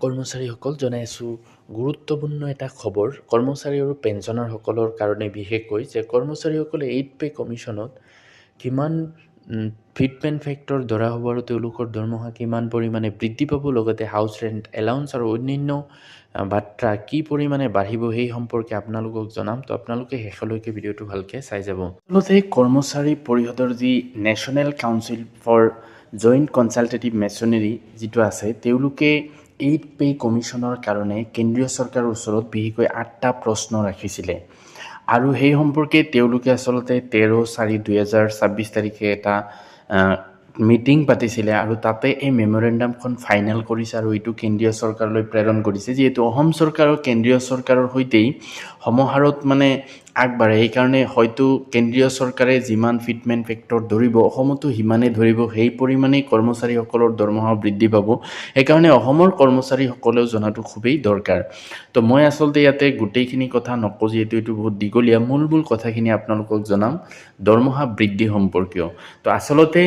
কৰ্মচাৰীসকল জনাই আছোঁ গুৰুত্বপূৰ্ণ এটা খবৰ কৰ্মচাৰী আৰু পেঞ্চনাৰসকলৰ কাৰণে বিশেষকৈ যে কৰ্মচাৰীসকলে 8 পে কমিশ্যনত কিমান ফিটমেণ্ট ফেক্টৰ ধৰা হ'ব আৰু তেওঁলোকৰ দৰমহা কিমান পৰিমাণে বৃদ্ধি পাব লগতে হাউচ ৰেণ্ট এলাউন্স আৰু অন্যান্য বাত্ৰা কি পৰিমাণে বাঢ়িব সেই সম্পৰ্কে আপোনালোকক জনাম তো আপোনালোকে শেষলৈকে ভিডিঅ'টো ভালকৈ চাই যাব। আচলতে কৰ্মচাৰী পৰিষদৰ যি national council for joint consultative মেছনেৰী যিটো আছে তেওঁলোকে 8 পে কমিশ্যনৰ কাৰণে কেন্দ্ৰীয় চৰকাৰৰ ওচৰত বিশেষকৈ 8টা প্ৰশ্ন ৰাখিছিলে আৰু সেই সম্পৰ্কে তেওঁলোকে আচলতে 13/4/2026 তাৰিখে এটা মিটিং পাতিছিলে আৰু তাতে এই মেমৰেণ্ডামখন ফাইনেল কৰিছে আৰু এইটো কেন্দ্ৰীয় চৰকাৰলৈ প্ৰেৰণ কৰিছে যিহেতু অসম চৰকাৰৰ কেন্দ্ৰীয় চৰকাৰৰ সৈতেই সমাহাৰত আগবাঢ়ে সেইকাৰণে হয়তো কেন্দ্ৰীয় চৰকাৰে যিমান ফিটমেণ্ট ফেক্টৰ ধৰিব অসমতো সিমানে ধৰিব সেই পৰিমাণেই কৰ্মচাৰীসকলৰ দৰমহা বৃদ্ধি পাব সেইকাৰণে অসমৰ কৰ্মচাৰীসকলেও জনাটো খুবেই দৰকাৰ। তো মই আচলতে ইয়াতে গোটেইখিনি কথা নকওঁ যিহেতু এইটো বহুত দীঘলীয়া মূল কথাখিনি আপোনালোকক জনাম দৰমহা বৃদ্ধি সম্পৰ্কীয়। তো আচলতে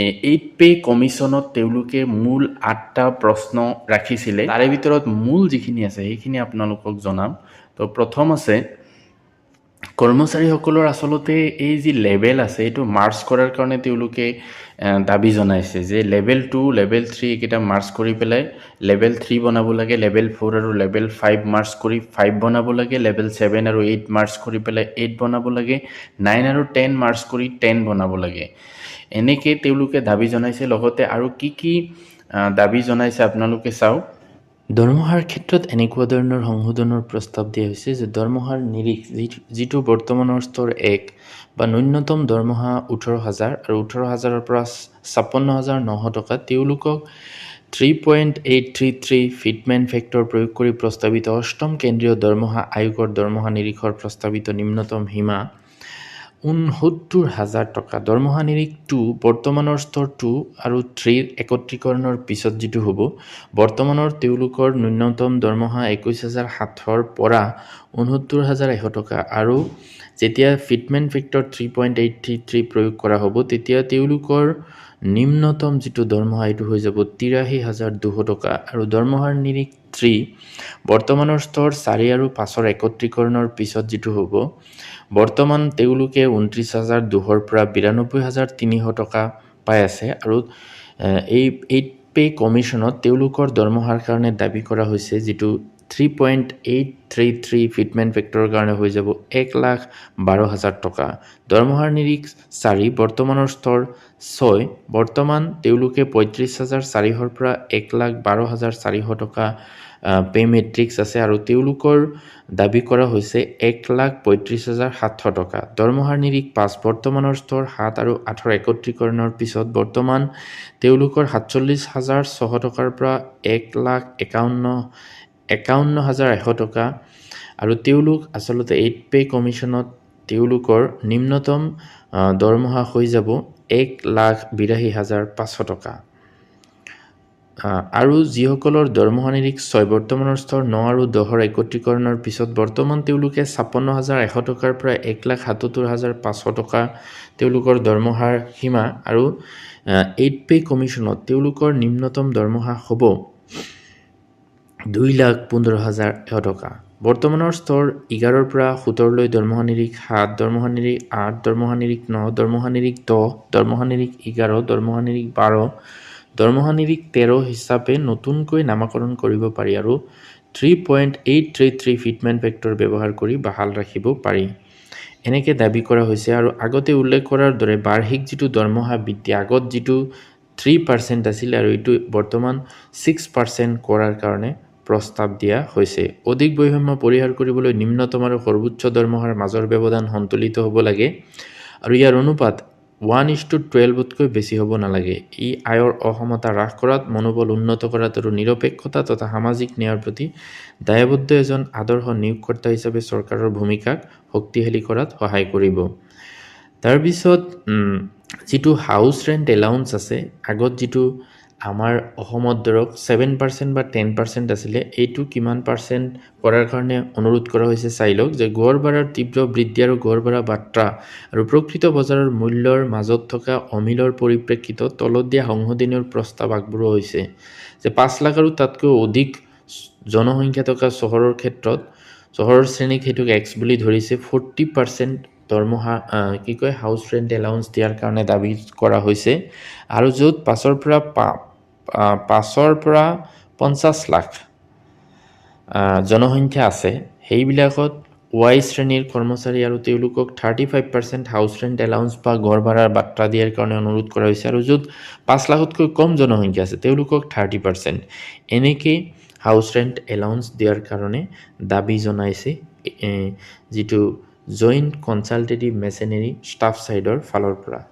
8 পে কমিশ্যনত তেওঁলোকে মূল 8টা প্ৰশ্ন ৰাখিছিলে তাৰে ভিতৰত মূল যিখিনি আছে সেইখিনি আপোনালোকক জনাম। তো প্ৰথম আছে কৰ্মচাৰীসকলৰ আচলতে এই যি লেভেল আছে এইটো মাৰ্চ কৰাৰ কাৰণে তেওঁলোকে দাবী জনাইছে যে লেভেল 2 লেভেল 3 এইকেইটা মাৰ্চ কৰি পেলাই লেভেল 3 বনাব লাগে, লেভেল 4 আৰু লেভেল 5 মাৰ্চ কৰি 5 বনাব লাগে, লেভেল 7 আৰু 8 মাৰ্চ কৰি পেলাই 8 বনাব লাগে, 9 আৰু 10 মাৰ্চ কৰি 10 বনাব লাগে এনেকৈ তেওঁলোকে দাবী জনাইছে। লগতে আৰু কি দাবী জনাইছে আপোনালোকে চাওক। দৰমহাৰ ক্ষেত্ৰত এনেকুৱা ধৰণৰ সংশোধনৰ প্ৰস্তাৱ দিয়া হৈছে যে দৰমহাৰ নিৰিখ যিটো বৰ্তমানৰ স্তৰ 1 বা ন্যূনতম দৰমহা 18,000 আৰু 18,000ৰ পৰা 56,900 টকা তেওঁলোকক 3.833 ফিটমেণ্ট ফেক্টৰ প্ৰয়োগ কৰি প্ৰস্তাৱিত অষ্টম কেন্দ্ৰীয় দৰমহা আয়োগৰ দৰমহা নিৰিখৰ প্ৰস্তাৱিত নিম্নতম সীমা 69,000 টকা। দৰমহা নিৰিখ 2 বৰ্তমানৰ স্তৰ 2 আৰু 3 একত্ৰীকৰণৰ পিছত যিটো হ'ব বৰ্তমানৰ তেওঁলোকৰ ন্যূনতম দৰমহা 21,700ৰ পৰা 69,100 টকা আৰু যেতিয়া ফিটমেণ্ট ফেক্টৰ 3.833 প্ৰয়োগ কৰা হ'ব তেতিয়া তেওঁলোকৰ নিম্নতম যিটো দৰমহা এইটো হৈ যাব 83,200 টকা আৰু দৰমহাৰ নিৰিখ 3 বৰ্তমানৰ স্তৰ 4 আৰু 5ৰ একত্ৰীকৰণৰ পিছত যিটো হ'ব বৰ্তমান তেওঁলোকে 29,200ৰ পৰা 92,300 টকা পাই আছে আৰু এই 8 পে কমিশ্যনত তেওঁলোকৰ দৰমহাৰ কাৰণে দাবী কৰা হৈছে যিটো 3.833 ফিটমেণ্ট ফেক্টৰৰ কাৰণে হৈ যাব 1,12,000 টকা। দৰমহাৰ নিৰিখ 4 বৰ্তমানৰ স্তৰ 6 বৰ্তমান তেওঁলোকে 35,400ৰ পৰা 1,12,400 টকা পে মেট্ৰিক্স আছে আৰু তেওঁলোকৰ দাবী কৰা হৈছে 1,35,700 টকা। দৰমহাৰ নিৰিখ 5 বৰ্তমানৰ স্তৰ 7 আৰু 8ৰ একত্ৰীকৰণৰ পিছত বৰ্তমান তেওঁলোকৰ 47,600 টকাৰ পৰা 1,51,100 টকা আৰু তেওঁলোক আচলতে 8 পে কমিশ্যনত তেওঁলোকৰ নিম্নতম দৰমহা হৈ যাব 1,82,500 টকা আৰু যিসকলৰ দৰমহা নিৰিখ 6 বৰ্তমানৰ স্তৰ 9 আৰু 10ৰ একত্ৰীকৰণৰ পিছত বৰ্তমান তেওঁলোকে 56,100 টকাৰ পৰা 1,77,500 টকা তেওঁলোকৰ দৰমহাৰ সীমা আৰু 8 পে কমিশ্যনত তেওঁলোকৰ নিম্নতম দৰমহা হ'ব 2,15,100 টকা। বৰ্তমানৰ স্তৰ 11ৰ পৰা 17লৈ দৰমহা নিৰিখ 7 দৰমহা নিৰিখ 8 দৰমহা নিৰিখ 9 দৰমহা নিৰিখ 10 দৰমহা নিৰিখ 11 দৰমহা নিৰিখ 12 দৰমহা নিৰিখ 13 হিচাপে নতুনকৈ নামাকৰণ কৰিব পাৰি আৰু 3.833 ফিটমেণ্ট ফেক্টৰ ব্যৱহাৰ কৰি বাহাল ৰাখিব পাৰি এনেকৈ দাবী কৰা হৈছে। আৰু আগতে উল্লেখ কৰাৰ দৰে বাৰ্ষিক যিটো দৰমহা বৃদ্ধি আগত যিটো 3% আছিল আৰু এইটো বৰ্তমান 6% কৰাৰ কাৰণে প্ৰস্তাৱ দিয়া হৈছে। অধিক বৈষম্য পৰিহাৰ কৰিবলৈ নিম্নতম আৰু সৰ্বোচ্চ দৰমহাৰ মাজৰ ব্যৱধান সন্তুলিত হ'ব লাগে আৰু ইয়াৰ অনুপাত 1:12তকৈ বেছি হ'ব নালাগে। ই আয়ৰ অসমতা হ্ৰাস কৰাত মনোবল উন্নত কৰাত আৰু নিৰপেক্ষতা তথা সামাজিক ন্যায়ৰ প্ৰতি দায়বদ্ধ এজন আদৰ্শ নিয়োগকৰ্তা হিচাপে চৰকাৰৰ ভূমিকাক শক্তিশালী কৰাত সহায় কৰিব। তাৰপিছত যিটো হাউচ ৰেণ্ট এলাউন্স আছে আগত যিটো আমাৰ অসমত ধৰক 7% বা 10% আছিলে এইটো কিমান পাৰ্চেণ্ট কৰাৰ কাৰণে অনুৰোধ কৰা হৈছে চাই লওক যে গড় ভাড়াৰ তীব্ৰ বৃদ্ধি আৰু গড় ভাড়া বাত্ৰা আৰু প্ৰকৃত বজাৰৰ মূল্যৰ মাজত থকা অমিলৰ পৰিপ্ৰেক্ষিতত তলত দিয়া সংশোধনীয় প্ৰস্তাৱ আগবঢ়োৱা হৈছে যে 5 লাখ আৰু তাতকৈ অধিক জনসংখ্যা থকা চহৰৰ ক্ষেত্ৰত চহৰৰ শ্ৰেণীক সেইটোক এক্স বুলি ধৰিছে 40% দৰমহা হাউচ ৰেণ্ট এলাউন্স দিয়াৰ কাৰণে দাবী কৰা হৈছে আৰু য'ত 5 লাখ জনসংখ্যা আছে সেইবিলাকত ৱাই শ্ৰেণীৰ কৰ্মচাৰী আৰু তেওঁলোকক 35% হাউচ ৰেণ্ট এলাউন্স বা ঘৰ ভাড়াৰ বাৰ্তা দিয়াৰ কাৰণে অনুৰোধ কৰা হৈছে আৰু য'ত 5 লাখতকৈ কম জনসংখ্যা আছে তেওঁলোকক 30%। এনেকৈ হাউচ ৰেণ্ট এলাউন্স দিয়াৰ কাৰণে দাবী জনাইছে যিটো জইণ্ট কনচালটেটিভ মেচিনেৰী ষ্টাফ ছাইডৰ ফালৰ পৰা।